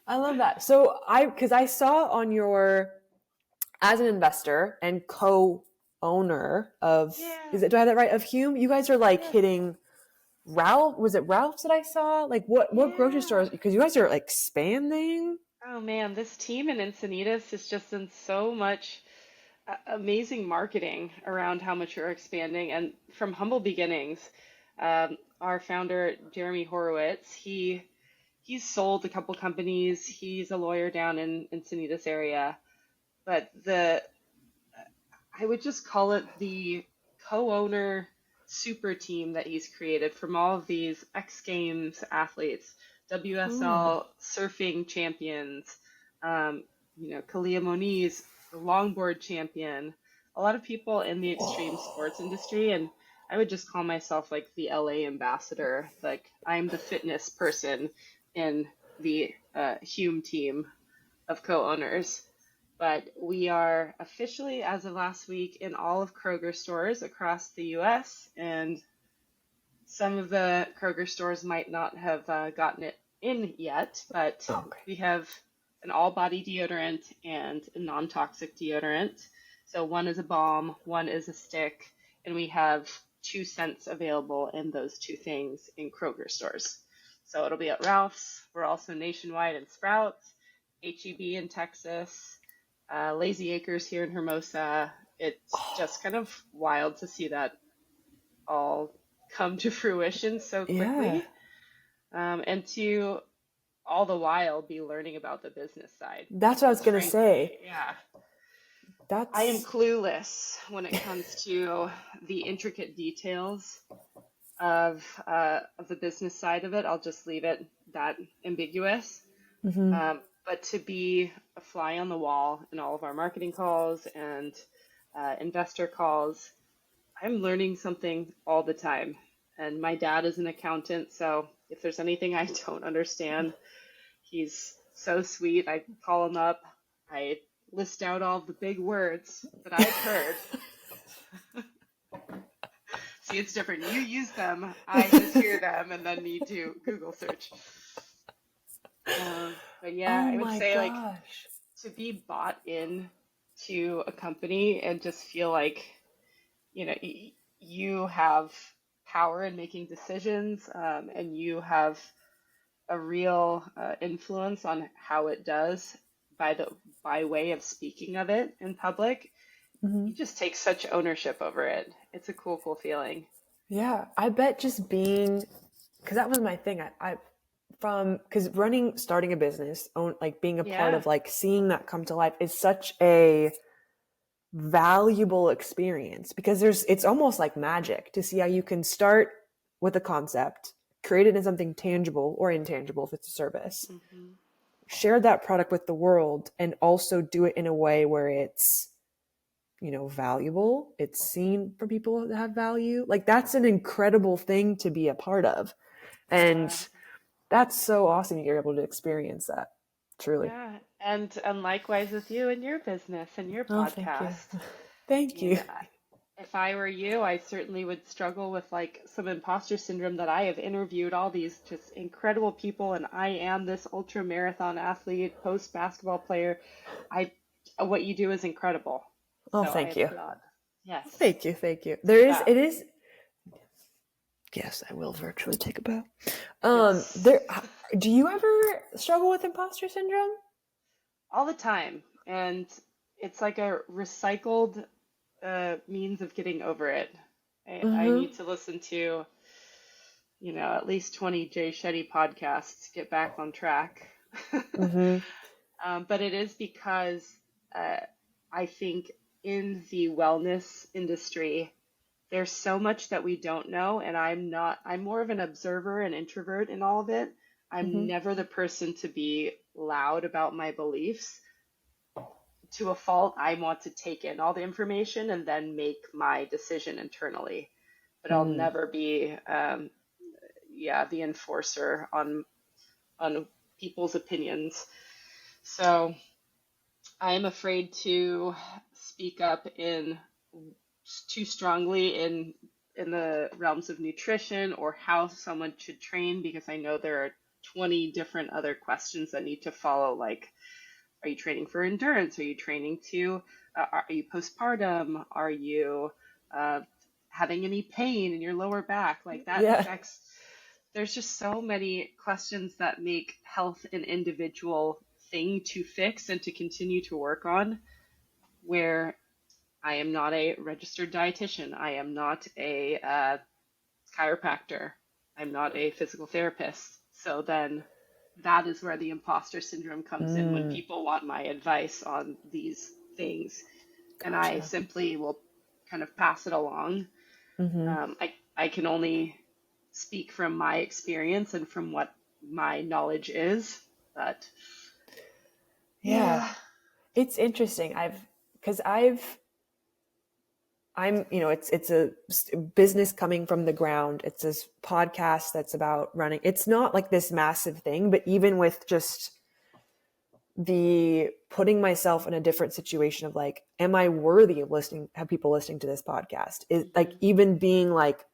I love that. So because I saw on your, as an investor and co-owner of, do I have that right? Of Hume, you guys are like hitting Ralph. Was it Ralph's that I saw? Like what grocery stores? Because you guys are like expanding. Oh man, this team in Encinitas has just done so much amazing marketing around how much you're expanding. And from humble beginnings, our founder, Jeremy Horowitz, he's sold a couple companies. He's a lawyer down in Encinitas area. But I would just call it the co-owner super team that he's created from all of these X Games athletes, WSL surfing champions, Kalia Moniz, the longboard champion, a lot of people in the extreme sports industry. And I would just call myself like the LA ambassador. Like, I'm the fitness person in the Hume team of co-owners. But we are officially, as of last week, in all of Kroger stores across the U.S. And some of the Kroger stores might not have gotten it in yet, but we have an all-body deodorant and a non-toxic deodorant. So one is a balm, one is a stick, and we have 2 cents available in those two things in Kroger stores. So it'll be at Ralph's. We're also nationwide in Sprouts, HEB in Texas, Lazy Acres here in Hermosa. It's just kind of wild to see that all come to fruition so Yeah, quickly, and to all the while be learning about the business side. that's what I was Because gonna say. frankly, yeah, I am That's clueless when it comes to the intricate details of the business side of it. I'll just leave it that ambiguous. hmm But to be a fly on the wall in all of our marketing calls and investor calls, I'm learning something all the time. And my dad is an accountant, so if there's anything I don't understand, he's so sweet. I call him up, I list out all the big words that I've heard. See, it's different. You use them, I just hear them and then need to Google search. But yeah, oh I would my say like gosh. to be bought in to a company and just feel like, you have power in making decisions, and you have a real influence on how it does by way of speaking of it in public. hmm You just take such ownership over it. It's a cool feeling. Yeah, I bet just being, because that was my thing. Because starting a business, like being a part Yeah. of like seeing that come to life is such a valuable experience because it's almost like magic to see how you can start with a concept, create it in something tangible or intangible if it's a service, Hmm. share that product with the world, and also do it in a way where it's valuable, it's seen for people that have value. Like that's an incredible thing to be a part of, and Yeah. that's so awesome you're able to experience that, truly. Yeah. And likewise with you and your business and your Oh, thank you. podcast. Thank you. And if I were you, I certainly would struggle with like some imposter syndrome that I have interviewed all these just incredible people, and I am this ultra marathon athlete, post basketball player. I, what you do is incredible. Oh, So I thank you. applaud. Yes, Thank you. keep it up. It is. Yes, I will virtually take a bow. Yes, There. Do you ever struggle with imposter syndrome? all the time, and it's like a recycled means of getting over it. I Mm-hmm. need to listen to, at least 20 Jay Shetty podcasts to get back on track. Mm-hmm. But it is because uh, I think in the wellness industry, there's so much that we don't know, and I'm more of an observer and introvert in all of it. I'm Mm-hmm. never the person to be loud about my beliefs. To a fault, I want to take in all the information and then make my decision internally. But I'll Mm. never be, the enforcer on people's opinions. So I'm afraid to speak up in too strongly in the realms of nutrition or how someone should train, because I know there are 20 different other questions that need to follow, like, are you training for endurance? Are you training to are you postpartum? Are you uh, having any pain in your lower back? Like that Yeah. affects, there's just so many questions that make health an individual thing to fix and to continue to work on, where I am not a registered dietitian. I am not a chiropractor. I'm not a physical therapist. So then that is where the imposter syndrome comes in when Mm. people want my advice on these things. And I Gotcha. simply will kind of pass it along. Mm-hmm. I can only speak from my experience and from what my knowledge is. But Yeah. yeah. It's interesting. Because it's a business coming from the ground. It's this podcast that's about running. It's not like this massive thing, but even with just the putting myself in a different situation of like, am I worthy of have people listening to this podcast? Is like Hmm. even being like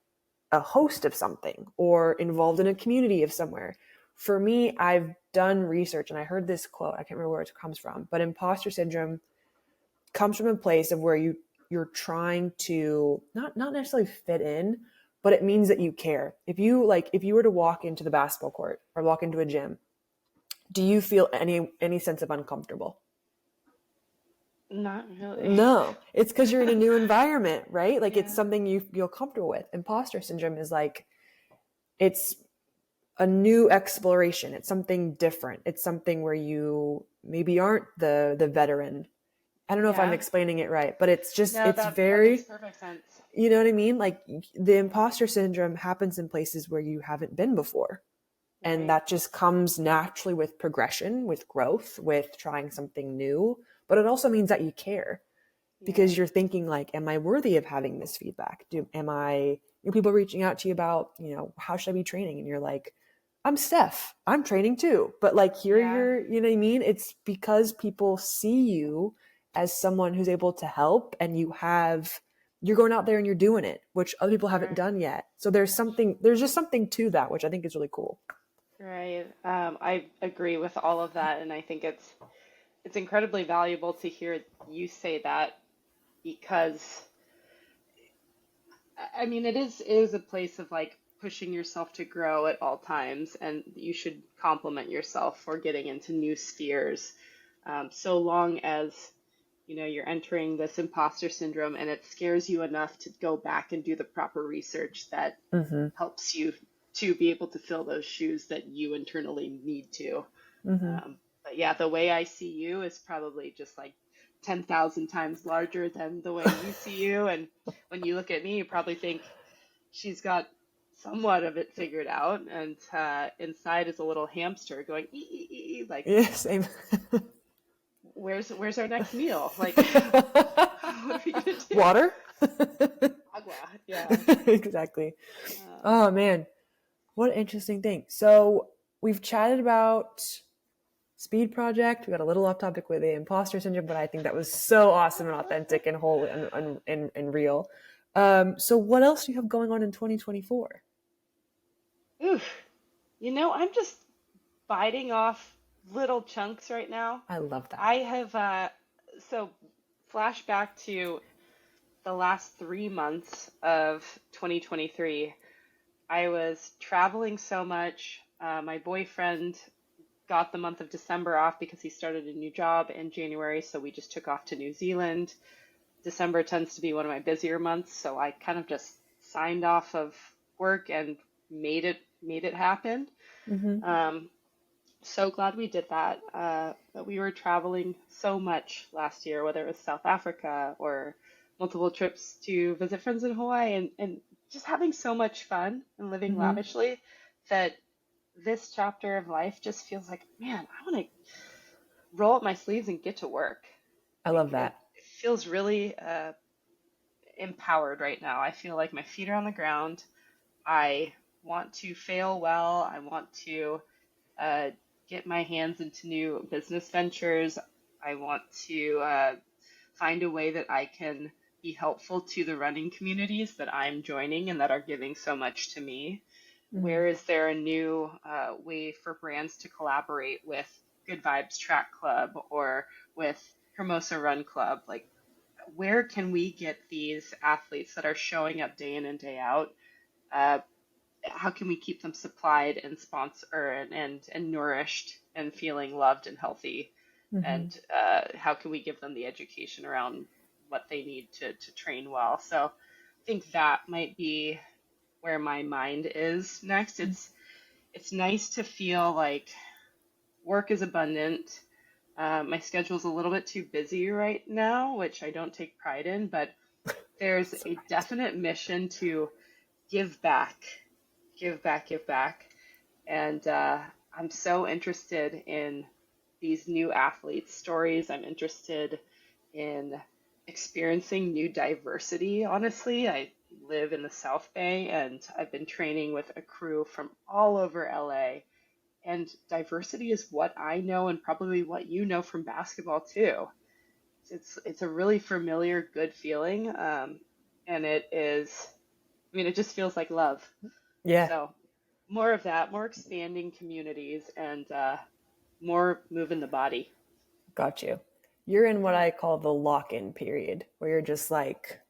a host of something or involved in a community of somewhere. For me, I've done research and I heard this quote, I can't remember where it comes from, but imposter syndrome comes from a place of where you're trying to not necessarily fit in, but it means that you care. If you were to walk into the basketball court or walk into a gym, do you feel any sense of uncomfortable? Not really. No, it's because you're in a new environment, right? Like it's Yeah. something you feel comfortable with. Imposter syndrome is like, it's a new exploration. It's something different. It's something where you maybe aren't the veteran. I don't know if I'm Yeah. explaining it right, but it's just, No, it's that makes very, perfect sense. you know what I mean? Like the imposter syndrome happens in places where you haven't been before. And Right. that just comes naturally with progression, with growth, with trying something new. But it also means that you care, Yeah. because you're thinking like, am I worthy of having this feedback? People reaching out to you about, how should I be training? And you're like, I'm Stef, I'm training too. But like, here Yeah. you know what I mean? It's because people see you as someone who's able to help, and you're going out there and you're doing it, which other people haven't Sure. done yet. So there's just something to that, which I think is really cool. Right. I agree with all of that, and I think it's incredibly valuable to hear you say that because I mean it is a place of like pushing yourself to grow at all times, and you should compliment yourself for getting into new spheres, so long as you're entering this imposter syndrome and it scares you enough to go back and do the proper research that Mm-hmm. helps you to be able to fill those shoes that you internally need to. Mm-hmm. But yeah, the way I see you is probably just like 10,000 times larger than the way you see you. And when you look at me, you probably think she's got somewhat of it figured out. And inside is a little hamster going, ee, ee, ee, ee, like, Yeah, same. where's our next meal? Like, what are we gonna do? Water. Agua, yeah. Exactly. Um, Oh man, what an interesting thing. So we've chatted about Speed Project. We got a little off topic with the imposter syndrome, but I think that was so awesome and authentic and whole and real. So what else do you have going on in 2024? oof. I'm just biting off little chunks right now. I love that. I have so flashback to the last 3 months of 2023. I was traveling so much. My boyfriend got the month of December off because he started a new job in January, so we just took off to New Zealand. December tends to be one of my busier months, so I kind of just signed off of work and made it happen. Mm-hmm. So glad we did that. But we were traveling so much last year, whether it was South Africa or multiple trips to visit friends in Hawaii, and just having so much fun and living Mm-hmm. lavishly that this chapter of life just feels like, man, I want to roll up my sleeves and get to work. I Like love it that. feels really empowered right now. I feel like my feet are on the ground. I want to fail well. I want to uh, get my hands into new business ventures. I want to find a way that I can be helpful to the running communities that I'm joining and that are giving so much to me. Mm-hmm. Where is there a new way for brands to collaborate with Good Vibes Track Club or with Hermosa Run Club? Like, where can we get these athletes that are showing up day in and day out? Uh, how can we keep them supplied and sponsor and nourished and feeling loved and healthy? Mm-hmm. And how can we give them the education around what they need to train well? So I think that might be where my mind is next. It's nice to feel like work is abundant. My schedule's a little bit too busy right now, which I don't take pride in, but there's So a right. definite mission to give back, give back, give back. And I'm so interested in these new athletes' stories. I'm interested in experiencing new diversity, honestly. I live in the South Bay and I've been training with a crew from all over LA. And diversity is what I know and probably what you know from basketball too. It's a really familiar, good feeling. And it is, I mean, it just feels like love. Yeah, So more of that, more expanding communities, and more moving the body. got you. You're in what Yeah. I call the lock-in period, where you're just like,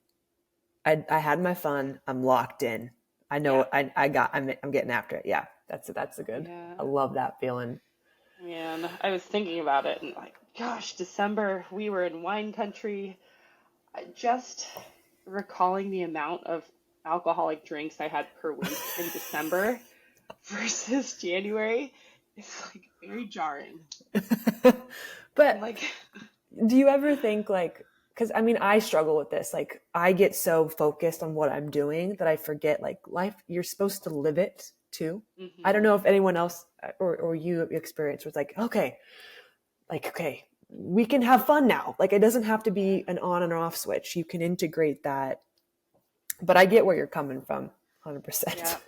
I had my fun. I'm locked in. I Yeah. know I'm getting after it. Yeah, that's a good. Yeah. I love that feeling. Man, I was thinking about it and like, gosh, December, we were in wine country. Just recalling the amount of alcoholic drinks I had per week in December versus January is like very jarring. I'm But like, do you ever think like, because I mean, I struggle with this. Like, I get so focused on what I'm doing that I forget like life, you're supposed to live it too. I don't hmm know if anyone else or you experience was like, okay, we can have fun now. Like, it doesn't have to yeah, be an on and off switch. You can integrate that. But I get where you're coming from, yeah, 100%.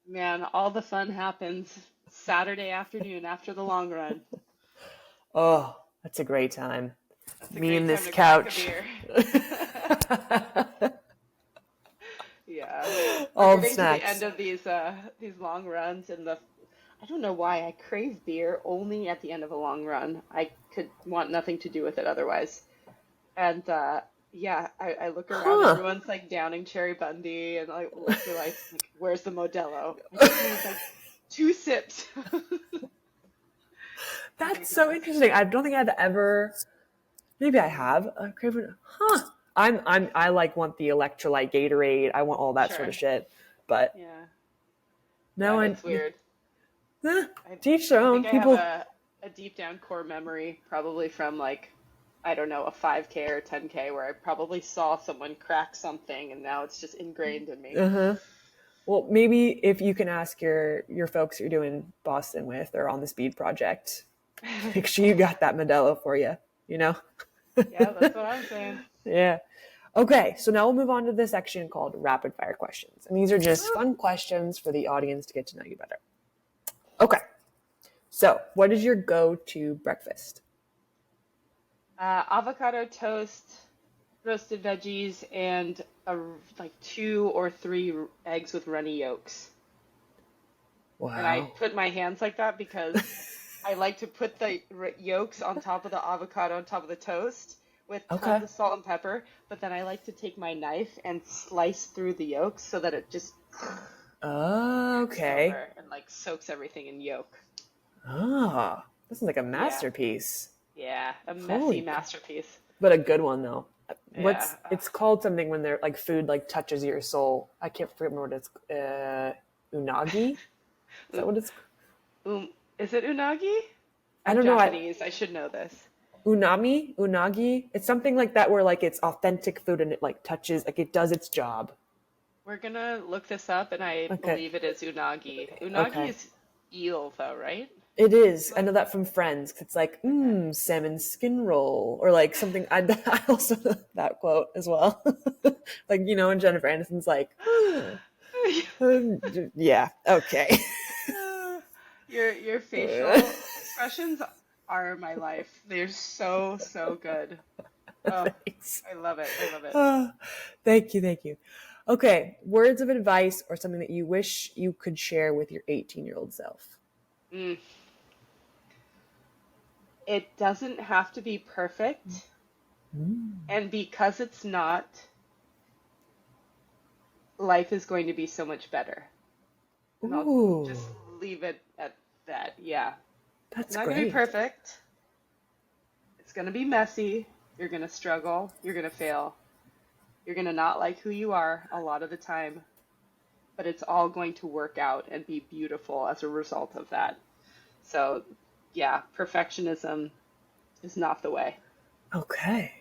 man, all the fun happens Saturday afternoon after the long run. Oh, that's a great time. That's a Me great and time this to crack a couch. beer. Yeah, we're All the getting to the end snacks. of these long runs, and I don't know why I crave beer only at the end of a long run. I could want nothing to do with it otherwise. And yeah, I look around, Huh. everyone's like downing Cherry Bundy and like electrolytes. Like, where's the Modelo? I just need like two sips. That's so Ridiculous. interesting. I don't think I've ever. Maybe I hmm have. Craven. Huh. I like want the electrolyte Gatorade. I want all that sort of Sure. shit. But Yeah. no, Yeah, I it's weird. I teach their I own. think I have People. a deep down core memory, probably from like, I don't know, a 5K or 10K where I probably saw someone crack something and now it's just ingrained in me. Uh-huh. Well, maybe if you can ask your folks you're doing Boston with or on the speed project, make sure you got that Modelo for you. You know. Yeah, that's what I'm saying. Yeah. Okay, so now we'll move on to the section called rapid fire questions. And these are just fun questions for the audience to get to know you better. Okay, so what is your go to breakfast? Avocado toast, roasted veggies, and like two or three eggs with runny yolks. And I Wow. put my hands like that because I like to put the yolks on top of the avocado on top of the toast with tons Okay. of salt and pepper. But then I like to take my knife and slice through the yolks so that it just goes Okay. over and like soaks everything in yolk. Ah, this is like a Yeah, masterpiece. yeah, a messy Holy, masterpiece. but a good one though. Yeah. What's it's called something when they're like food like touches your soul. I can't remember what it's unagi. Is that U- what it's? is it unagi? I I'm don't know. Japanese. I should know this. Unagi. It's something like that where like it's authentic food and it like touches like it does its job. We're gonna look this up, and I Okay. believe it is unagi. Unagi Okay. is eel, though, right? It is. I know that from Friends. 'Cause it's like, Okay. salmon skin roll, or like something. I also know that quote as well. Like and Jennifer Aniston's like, yeah, okay. Your facial expressions are my life. They're so so good. Oh, Thanks. I love it. I love it. Oh, thank you. Okay, words of advice or something that you wish you could share with your 18-year-old self. Mm. It doesn't have to be perfect, Mm. and because it's not, life is going to be so much better. And I'll Ooh, just leave it at that. Yeah. It's that's not going to be great. perfect. It's going to be messy. You're going to struggle. You're going to fail. You're going to not like who you are a lot of the time, but it's all going to work out and be beautiful as a result of that. So, yeah, perfectionism is not the way. Okay,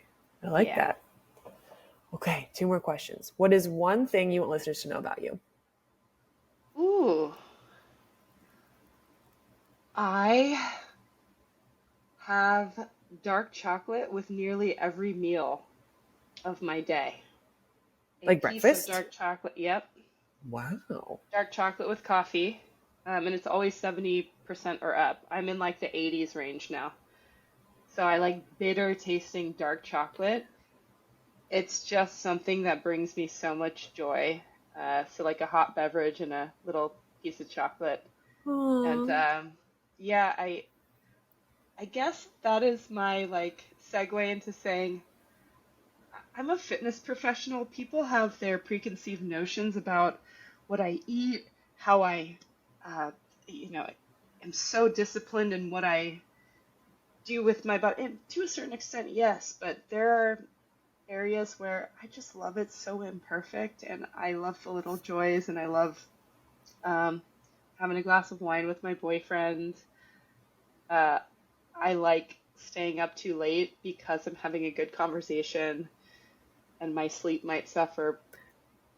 I like Yeah. that. Okay, two more questions. What is one thing you want listeners to know about you? Ooh, I have dark chocolate with nearly every meal of my day. A Like piece of breakfast? dark chocolate, yep, Wow. dark chocolate with coffee, and it's always 70% or up. I'm in like the 80s range now. So I like bitter tasting dark chocolate. It's just something that brings me so much joy. So like a hot beverage and a little piece of chocolate. And Aww. yeah, I guess that is my like segue into saying I'm a fitness professional. People have their preconceived notions about what I eat, how I, uh, you know, am so disciplined in what I do with my body. And to a certain extent, yes, but there are areas where I just love it so imperfect, and I love the little joys, and I love um, having a glass of wine with my boyfriend. Uh, I like staying up too late because I'm having a good conversation and my sleep might suffer.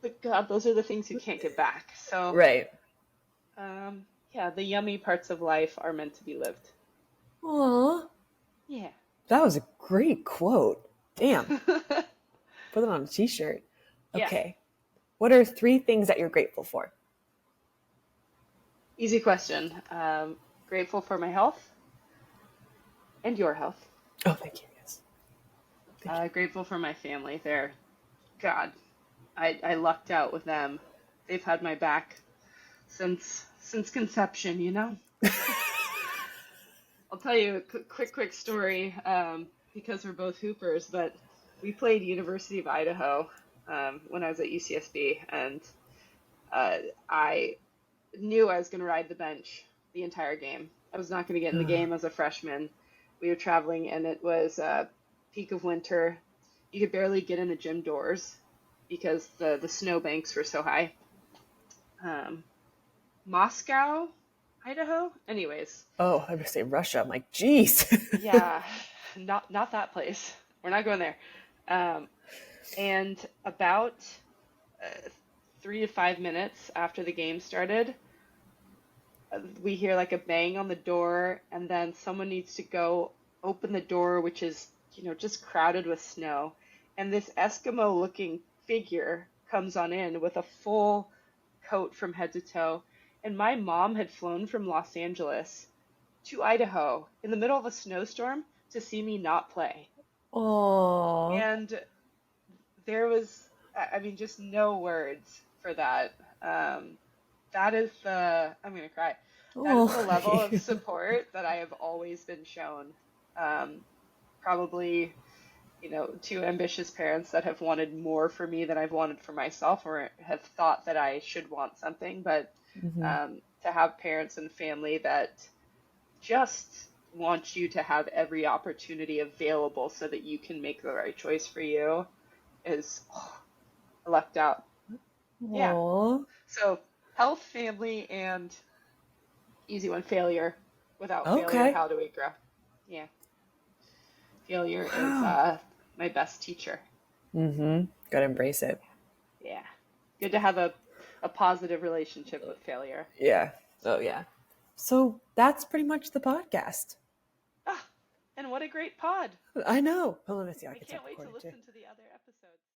But God, those are the things you can't get back. So, Right. yeah, the yummy parts of life are meant to be lived. Aw, Yeah. that was a great quote. Damn. Put it on a t-shirt. Yeah. Okay. What are 3 things that you're grateful for? Easy question. Grateful for my health and your health. Oh, thank you. Yes. Thank you. Grateful for my family. God, I lucked out with them. They've had my back since conception, you know? I'll tell you a quick story because we're both hoopers, but we played University of Idaho when I was at UCSB, and uh, I knew I was going to ride the bench the entire game. I was not going to get in the game as a freshman. We were traveling, and it was peak of winter. You could barely get in the gym doors because the snowbanks were so high. Um, Moscow, Idaho. Anyways, Oh, I was going to say Russia. I'm like, geez. yeah, not that place. We're not going there. Um, and about uh, 3 to 5 minutes after the game started, we hear like a bang on the door, and then someone needs to go open the door, which is, just crowded with snow. And this Eskimo looking figure comes on in with a full coat from head to toe. And my mom had flown from Los Angeles to Idaho in the middle of a snowstorm to see me not play. Oh. And there was, I mean, just no words for that. That is I'm gonna cry. That is Oh. the level of support that I have always been shown. Um, Probably, two ambitious parents that have wanted more for me than I've wanted for myself, or have thought that I should want something. But Mhm. to have parents and family that just want you to have every opportunity available so that you can make the right choice for you is I lucked out. Yeah. Oh. So health, family, and easy one, failure. Without failure, Okay. how do we grow? Yeah. Failure is Wow. my best teacher. Mhm. Gotta embrace it. Yeah. Good to have a positive relationship with failure. Yeah. Oh, yeah. So that's pretty much the podcast. Ah, and what a great pod. I know. Hold on, let's see. I I can stop can't wait to recording too. listen to the other episodes.